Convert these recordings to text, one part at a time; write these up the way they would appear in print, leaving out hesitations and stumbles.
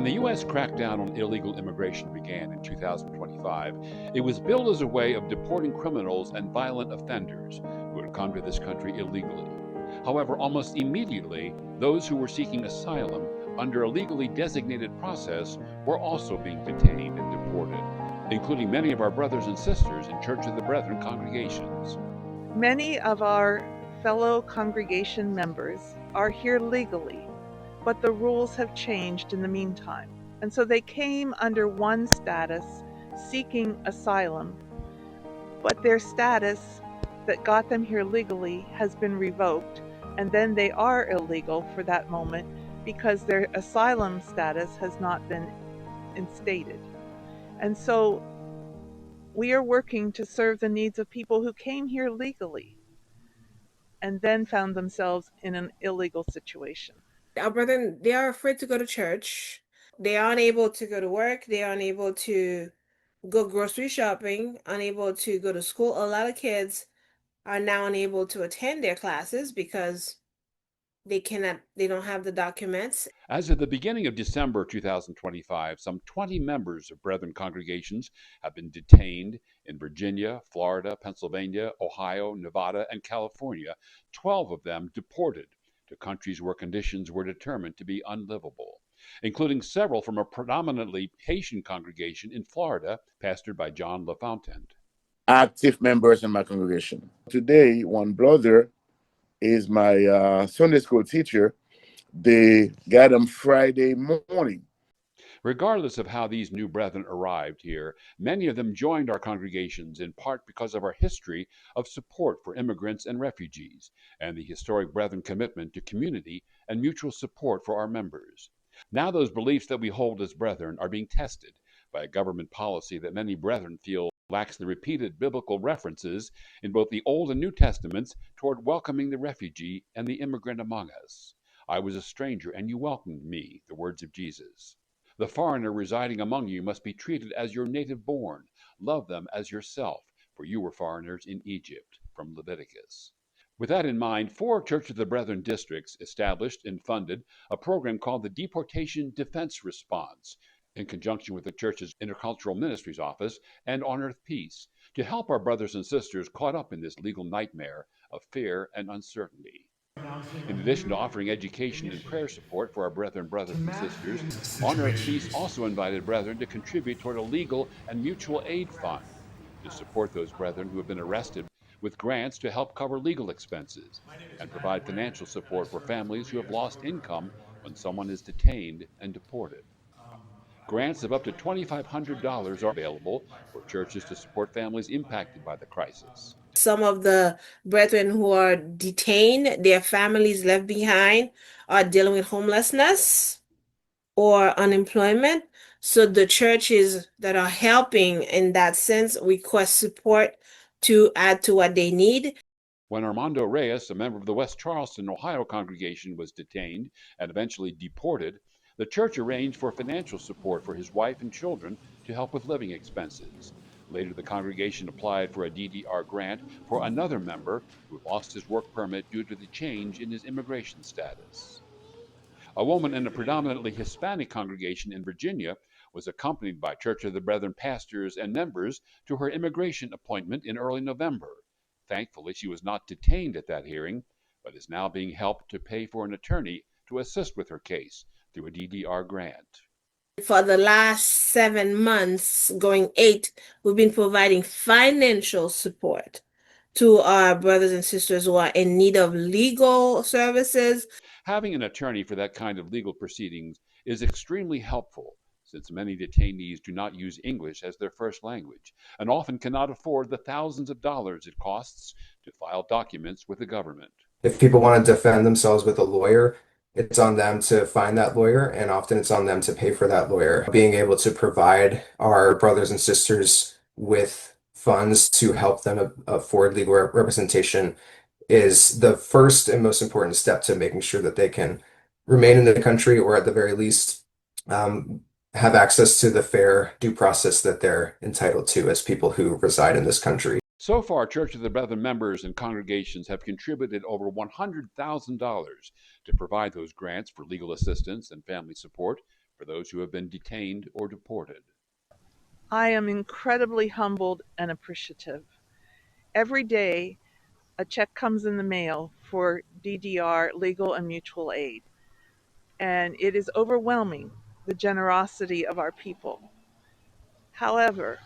the U.S. crackdown on illegal immigration began in 2025, it was billed as a way of deporting criminals and violent offenders who had come to this country illegally. However, almost immediately, those who were seeking asylum under a legally designated process were also being detained and deported, including many of our brothers and sisters in Church of the Brethren congregations. Many of our fellow congregation members are here legally, but the rules have changed in the meantime. And so they came under one status, seeking asylum, but their status that got them here legally has been revoked, and then they are illegal for that moment because their asylum status has not been instated. And so we are working to serve the needs of people who came here legally and then found themselves in an illegal situation. Our brethren, they are afraid to go to church. They are unable to go to work. They are unable to go grocery shopping, unable to go to school. A lot of kids are now unable to attend their classes because they don't have the documents. As of the beginning of December 2025, some 20 members of Brethren congregations have been detained in Virginia, Florida, Pennsylvania, Ohio, Nevada, and California, 12 of them deported to countries where conditions were determined to be unlivable, including several from a predominantly Haitian congregation in Florida, pastored by John LaFontaine. Active members in my congregation. Today, one brother is my Sunday school teacher. They got him Friday morning. Regardless of how these new brethren arrived here, many of them joined our congregations in part because of our history of support for immigrants and refugees, and the historic brethren commitment to community and mutual support for our members. Now those beliefs that we hold as brethren are being tested by a government policy that many brethren feel lacks the repeated biblical references in both the Old and New Testaments toward welcoming the refugee and the immigrant among us. I was a stranger, and you welcomed me, the words of Jesus. The foreigner residing among you must be treated as your native born. Love them as yourself, for you were foreigners in Egypt, from Leviticus. With that in mind, 4 Church of the Brethren districts established and funded a program called the Deportation Defense Response, in conjunction with the church's Intercultural Ministries Office and On Earth Peace, to help our brothers and sisters caught up in this legal nightmare of fear and uncertainty. In addition to offering education and prayer support for our brothers and sisters, On Earth Peace also invited brethren to contribute toward a legal and mutual aid fund to support those brethren who have been arrested, with grants to help cover legal expenses and provide financial support for families who have lost income when someone is detained and deported. Grants of up to $2,500 are available for churches to support families impacted by the crisis. Some of the brethren who are detained, their families left behind, are dealing with homelessness or unemployment. So the churches that are helping in that sense request support to add to what they need. When Armando Reyes, a member of the West Charleston, Ohio congregation, was detained and eventually deported, the church arranged for financial support for his wife and children to help with living expenses. Later, the congregation applied for a DDR grant for another member who lost his work permit due to the change in his immigration status. A woman in a predominantly Hispanic congregation in Virginia was accompanied by Church of the Brethren pastors and members to her immigration appointment in early November. Thankfully, she was not detained at that hearing, but is now being helped to pay for an attorney to assist with her case through a DDR grant. For the last 7 months, going 8, we've been providing financial support to our brothers and sisters who are in need of legal services. Having an attorney for that kind of legal proceedings is extremely helpful, since many detainees do not use English as their first language and often cannot afford the thousands of dollars it costs to file documents with the government. If people want to defend themselves with a lawyer, it's on them to find that lawyer, and often it's on them to pay for that lawyer. Being able to provide our brothers and sisters with funds to help them afford legal representation is the first and most important step to making sure that they can remain in the country, or at the very least have access to the fair due process that they're entitled to as people who reside in this country. So far, Church of the Brethren members and congregations have contributed over $100,000 to provide those grants for legal assistance and family support for those who have been detained or deported. I am incredibly humbled and appreciative. Every day, a check comes in the mail for DDR legal and mutual aid, and it is overwhelming, the generosity of our people. However,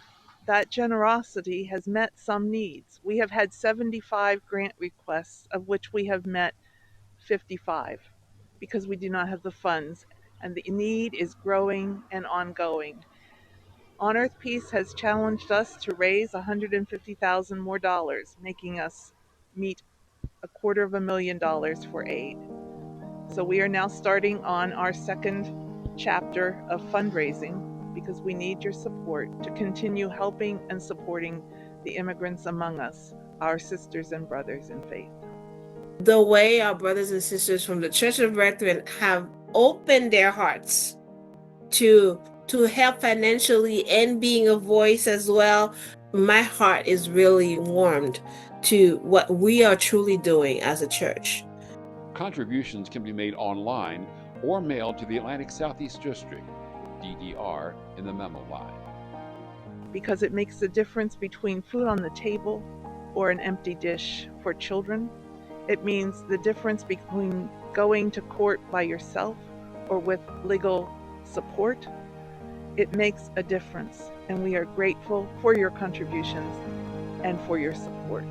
that generosity has met some needs. We have had 75 grant requests, of which we have met 55 because we do not have the funds, and the need is growing and ongoing. On Earth Peace has challenged us to raise $150,000 more dollars, making us meet $250,000 for aid. So we are now starting on our second chapter of fundraising because we need your support to continue helping and supporting the immigrants among us, our sisters and brothers in faith. The way our brothers and sisters from the Church of Brethren have opened their hearts to help financially and being a voice as well, my heart is really warmed to what we are truly doing as a church. Contributions can be made online or mailed to the Atlantic Southeast District, DDR, in the memo line. Because it makes the difference between food on the table or an empty dish for children. It means the difference between going to court by yourself or with legal support. It makes a difference, and we are grateful for your contributions and for your support.